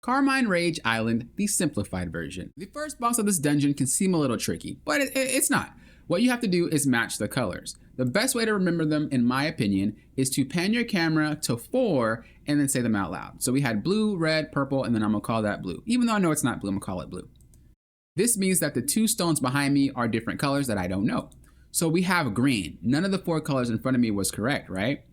Carmine Rage Island, the simplified version. The first boss of this dungeon can seem a little tricky, but it's not. What you have to do is match the colors. The best way to remember them, in my opinion, is to pan your camera to 4 and then say them out loud. So we had blue, red, purple, and then I'm gonna call that blue. Even though I know it's not blue, I'm gonna call it blue. This means that the 2 stones behind me are different colors that I don't know. So we have green. None of the 4 colors in front of me was correct, right?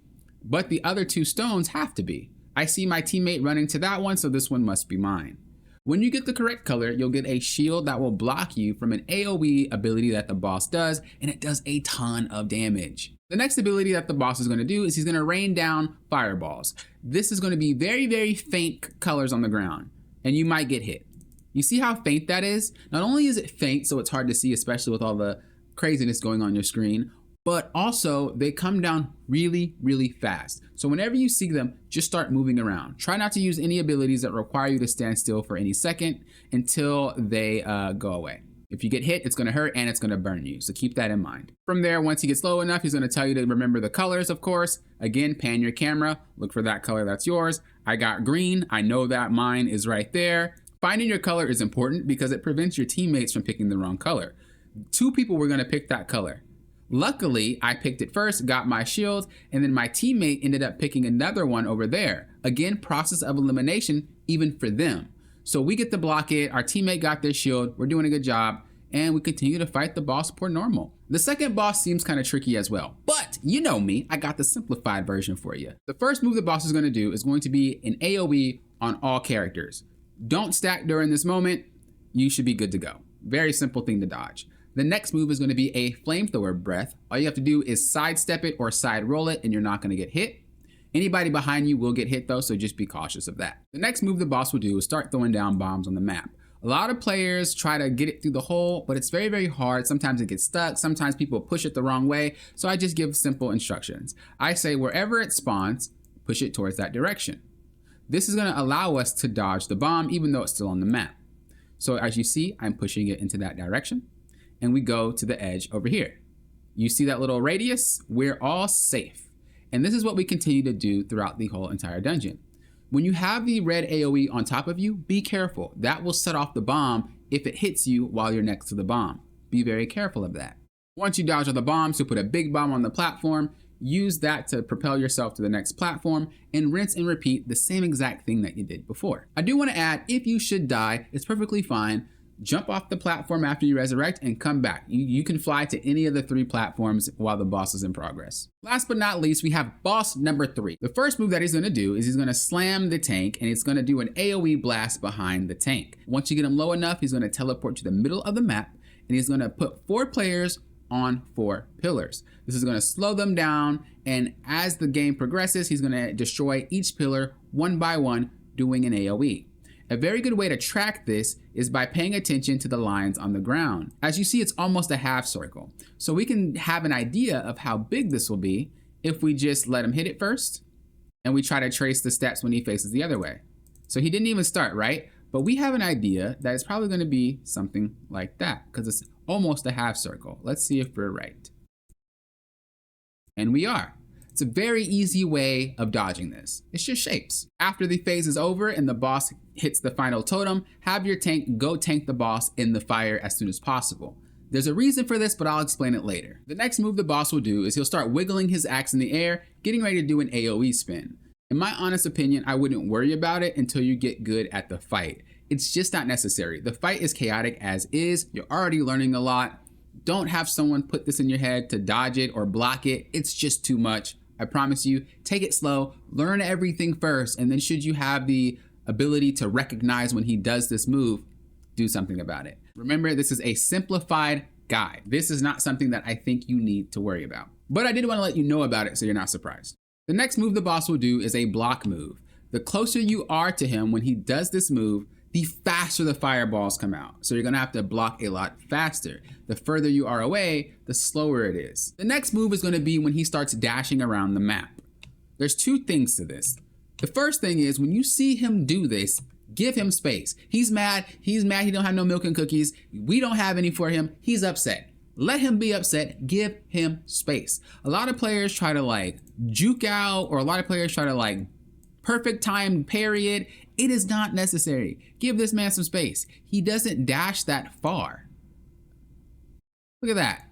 But the other 2 stones have to be. I see my teammate running to that one, so this one must be mine. When you get the correct color, you'll get a shield that will block you from an AoE ability that the boss does, and it does a ton of damage. The next ability that the boss is going to do is he's going to rain down fireballs. This is going to be very, very faint colors on the ground, and you might get hit. You see how faint that is? Not only is it faint, so it's hard to see, especially with all the craziness going on your screen, but also they come down really, really fast. So whenever you see them, just start moving around. Try not to use any abilities that require you to stand still for any second until they go away. If you get hit, it's gonna hurt and it's gonna burn you, so keep that in mind. From there, once he gets low enough, he's gonna tell you to remember the colors, of course. Again, pan your camera, look for that color that's yours. I got green, I know that mine is right there. Finding your color is important because it prevents your teammates from picking the wrong color. 2 people were gonna pick that color. Luckily, I picked it first, got my shield, and then my teammate ended up picking another one over there. Again, process of elimination, even for them. So we get to block it, our teammate got their shield, we're doing a good job, and we continue to fight the boss per normal. The second boss seems kind of tricky as well, but you know me, I got the simplified version for you. The first move the boss is gonna do is going to be an AoE on all characters. Don't stack during this moment, you should be good to go. Very simple thing to dodge. The next move is going to be a flamethrower breath. All you have to do is sidestep it or side roll it and you're not going to get hit. Anybody behind you will get hit though, so just be cautious of that. The next move the boss will do is start throwing down bombs on the map. A lot of players try to get it through the hole, but it's very, very hard. Sometimes it gets stuck. Sometimes people push it the wrong way. So I just give simple instructions. I say wherever it spawns, push it towards that direction. This is going to allow us to dodge the bomb even though it's still on the map. So as you see, I'm pushing it into that direction. And we go to the edge over here. You see that little radius? We're all safe. And this is what we continue to do throughout the whole entire dungeon. When you have the red AoE on top of you, be careful. That will set off the bomb if it hits you while you're next to the bomb. Be very careful of that. Once you dodge all the bombs, you'll put a big bomb on the platform, use that to propel yourself to the next platform, and rinse and repeat the same exact thing that you did before. I do want to add, if you should die, it's perfectly fine. Jump off the platform after you resurrect and come back. You can fly to any of the 3 platforms while the boss is in progress. Last but not least, we have boss number 3. The first move that he's gonna do is he's gonna slam the tank and it's gonna do an AoE blast behind the tank. Once you get him low enough, he's gonna teleport to the middle of the map and he's gonna put 4 players on 4 pillars. This is gonna slow them down, and as the game progresses, he's gonna destroy each pillar one by one, doing an AoE. A very good way to track this is by paying attention to the lines on the ground. As you see, it's almost a half circle. So we can have an idea of how big this will be if we just let him hit it first and we try to trace the steps when he faces the other way. So he didn't even start, right? But we have an idea that it's probably going to be something like that because it's almost a half circle. Let's see if we're right. And we are. It's a very easy way of dodging this. It's just shapes. After the phase is over and the boss hits the final totem, have your tank go tank the boss in the fire as soon as possible. There's a reason for this, but I'll explain it later. The next move the boss will do is he'll start wiggling his axe in the air, getting ready to do an AoE spin. In my honest opinion, I wouldn't worry about it until you get good at the fight. It's just not necessary. The fight is chaotic as is. You're already learning a lot. Don't have someone put this in your head to dodge it or block it. It's just too much. I promise you, take it slow, learn everything first, and then should you have the ability to recognize when he does this move, do something about it. Remember, this is a simplified guide. This is not something that I think you need to worry about. But I did want to let you know about it so you're not surprised. The next move the boss will do is a block move. The closer you are to him when he does this move, the faster the fireballs come out. So you're gonna have to block a lot faster. The further you are away, the slower it is. The next move is gonna be when he starts dashing around the map. There's 2 things to this. The first thing is when you see him do this, give him space. He's mad he don't have no milk and cookies. We don't have any for him, he's upset. Let him be upset, give him space. A lot of players try to like juke out, or a lot of players try to like perfect time parry it. It is not necessary. Give this man some space. He doesn't dash that far. Look at that.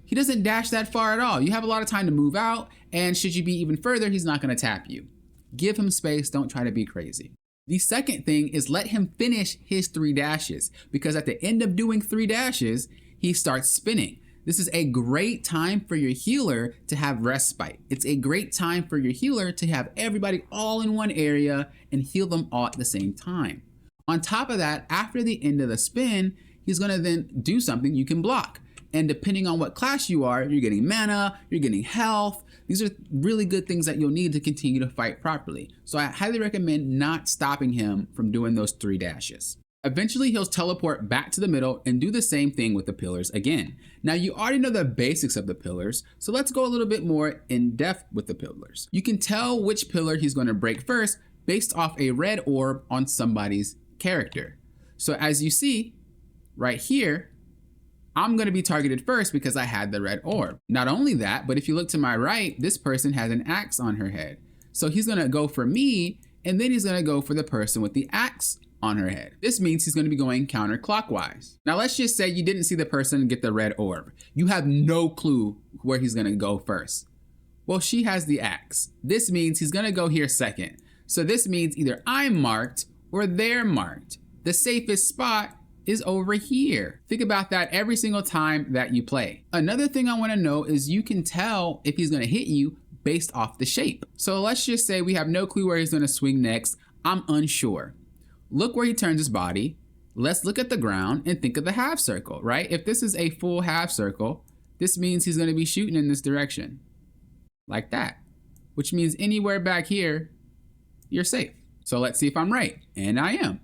He doesn't dash that far at all. You have a lot of time to move out, and should you be even further, he's not going to tap you. Give him space. Don't try to be crazy. The second thing is let him finish his 3 dashes, because at the end of doing 3 dashes, he starts spinning. This is a great time for your healer to have respite. It's a great time for your healer to have everybody all in one area and heal them all at the same time. On top of that, after the end of the spin, he's going to then do something you can block. And depending on what class you are, you're getting mana, you're getting health. These are really good things that you'll need to continue to fight properly. So I highly recommend not stopping him from doing those 3 dashes. Eventually, he'll teleport back to the middle and do the same thing with the pillars again. Now, you already know the basics of the pillars, so let's go a little bit more in depth with the pillars. You can tell which pillar he's going to break first based off a red orb on somebody's character. So as you see right here, I'm going to be targeted first because I had the red orb. Not only that, but if you look to my right, this person has an axe on her head. So he's going to go for me, and then he's going to go for the person with the axe on her head. This means he's going to be going counterclockwise. Now let's just say you didn't see the person get the red orb. You have no clue where he's going to go first. Well, she has the axe. This means he's going to go here second. So this means either I'm marked or they're marked. The safest spot is over here. Think about that every single time that you play. Another thing I want to know is you can tell if he's going to hit you based off the shape. So let's just say we have no clue where he's going to swing next. I'm unsure. Look where he turns his body. Let's look at the ground and think of the half circle, right? If this is a full half circle, this means he's going to be shooting in this direction like that, which means anywhere back here, you're safe. So let's see if I'm right. And I am,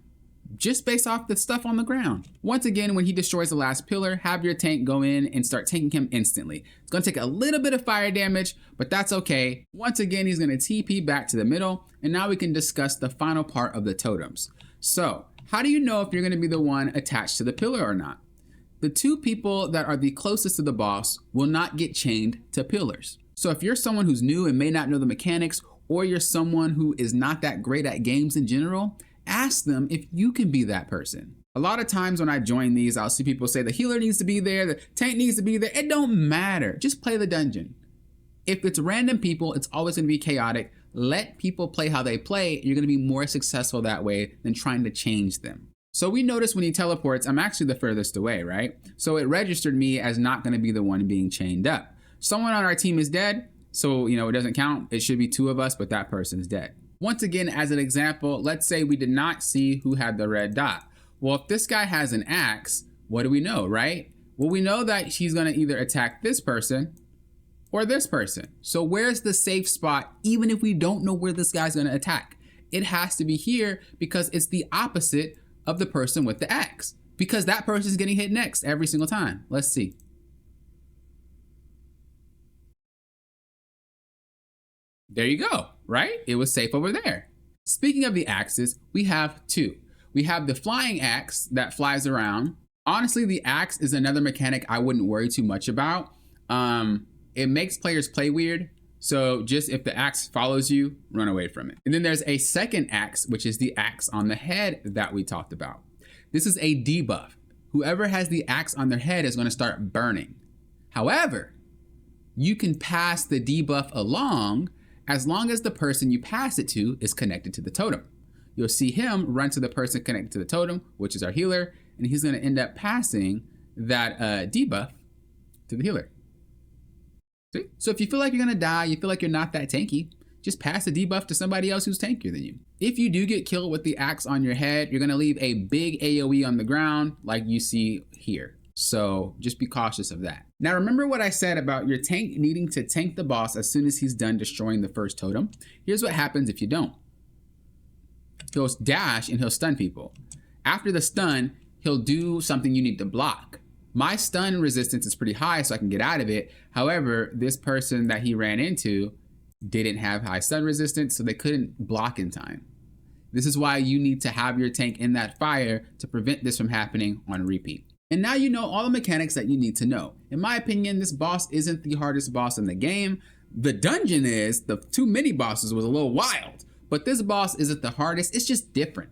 just based off the stuff on the ground. Once again, when he destroys the last pillar, have your tank go in and start tanking him instantly. It's going to take a little bit of fire damage, but that's okay. Once again, he's going to TP back to the middle, and now we can discuss the final part of the totems. So, how do you know if you're going to be the one attached to the pillar or not? The 2 people that are the closest to the boss will not get chained to pillars. So if you're someone who's new and may not know the mechanics, or you're someone who is not that great at games in general, ask them if you can be that person. A lot of times when I join these, I'll see people say the healer needs to be there, the tank needs to be there. It don't matter. Just play the dungeon. If it's random people, it's always going to be chaotic. Let people play how they play. You're going to be more successful that way than trying to change them. So we notice when he teleports, I'm actually the furthest away, right? So it registered me as not going to be the one being chained up. Someone on our team is dead, so it doesn't count. It should be 2 of us, but that person is dead. Once again, as an example, let's say we did not see who had the red dot. Well, if this guy has an axe, what do we know, right? Well, we know that he's going to either attack this person or this person. So where's the safe spot, even if we don't know where this guy's going to attack? It has to be here because it's the opposite of the person with the axe, because that person's getting hit next every single time. Let's see. There you go, right? It was safe over there. Speaking of the axes, we have 2. We have the flying axe that flies around. Honestly, the axe is another mechanic I wouldn't worry too much about. It makes players play weird. So just if the axe follows you, run away from it. And then there's a second axe, which is the axe on the head that we talked about. This is a debuff. Whoever has the axe on their head is going to start burning. However, you can pass the debuff along as long as the person you pass it to is connected to the totem. You'll see him run to the person connected to the totem, which is our healer, and he's going to end up passing that debuff to the healer. See? So if you feel like you're going to die, you feel like you're not that tanky, just pass the debuff to somebody else who's tankier than you. If you do get killed with the axe on your head, you're going to leave a big AoE on the ground like you see here. So just be cautious of that. Now remember what I said about your tank needing to tank the boss as soon as he's done destroying the first totem? Here's what happens if you don't. He'll dash and he'll stun people. After the stun, he'll do something you need to block. My stun resistance is pretty high, so I can get out of it. However, this person that he ran into didn't have high stun resistance, so they couldn't block in time. This is why you need to have your tank in that fire to prevent this from happening on repeat. And now you know all the mechanics that you need to know. In my opinion, this boss isn't the hardest boss in the game. The dungeon is. The 2 mini bosses was a little wild. But this boss isn't the hardest, it's just different.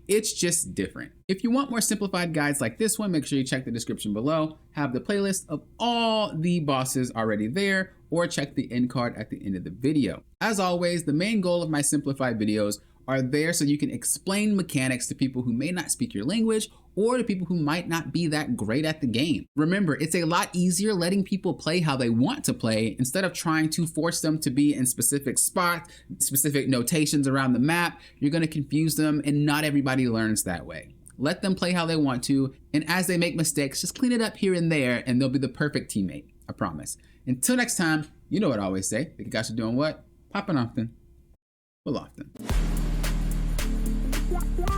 It's just different. If you want more simplified guides like this one, make sure you check the description below. Have the playlist of all the bosses already there, or check the end card at the end of the video. As always, the main goal of my simplified videos are there so you can explain mechanics to people who may not speak your language or to people who might not be that great at the game. Remember, it's a lot easier letting people play how they want to play instead of trying to force them to be in specific spots, specific notations around the map. You're gonna confuse them, and not everybody learns that way. Let them play how they want to, and as they make mistakes, just clean it up here and there, and they'll be the perfect teammate, I promise. Until next time, you know what I always say, the guys are doing what? Popping often, well often. Yeah.